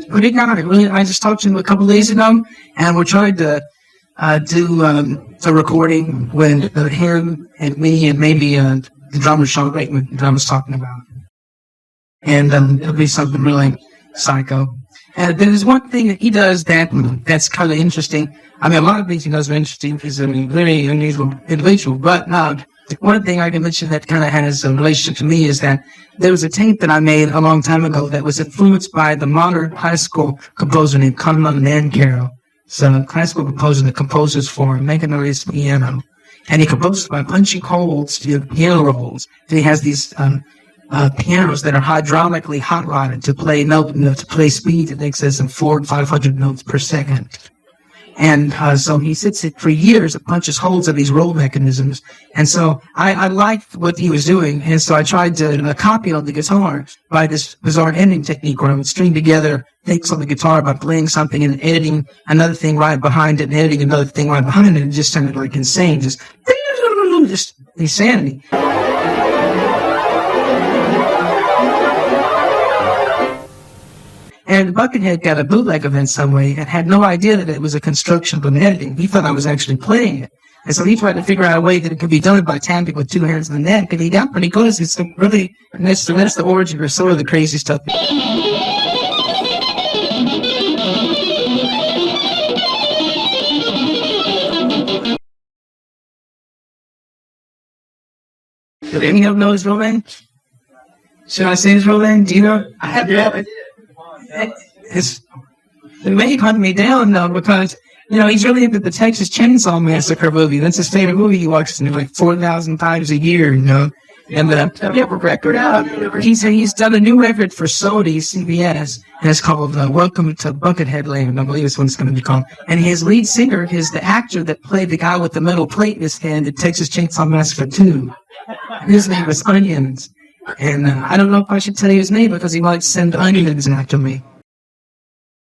Pretty good. I just talked to him a couple days ago, and we're trying to do a recording with him and me and maybe the drummer Shawn Lane that I was talking about. And it'll be something really psycho. And there's one thing that he does that's kind of interesting. I mean, a lot of things he does are interesting. He's a very unusual individual. But one thing I can mention that kind of has a relationship to me is that there was a tape that I made a long time ago that was influenced by the modern high school composer named Conlon Nancarrow. So a high school composer that composes for mechanized piano. And he composes by punching holes to piano rolls. And he has these pianos that are hydraulically hot rodded to play to play speeds in excess of 400 and 500 notes per second. And so he sits it for years and punches holes in these roll mechanisms. And so I liked what he was doing. And so I tried to copy it on the guitar by this bizarre ending technique where I would string together things on the guitar by playing something and editing another thing right behind it and editing another thing right behind it. And it just sounded like insane. Just insanity. And Buckethead got a bootleg of it some way and had no idea that it was a construction of an editing. He thought I was actually playing it. And so he tried to figure out a way that it could be done by tapping with two hands on the neck, and he got pretty close. It's really, that's the origin of some of the crazy stuff. Do any of them know his real name? Should I say his real name? Do you know? I have it. It may hunt me down though because he's really into the Texas Chainsaw Massacre movie. That's his favorite movie. He watches it like 4,000 times a year. And we have a record out. He's done a new record for Sony CBS, and it's called "Welcome to Buckethead Land." I believe that's what it's going to be called. And his lead singer is the actor that played the guy with the metal plate in his hand in Texas Chainsaw Massacre 2. His name is Onions. And I don't know if I should tell you his name because he might send onions after me.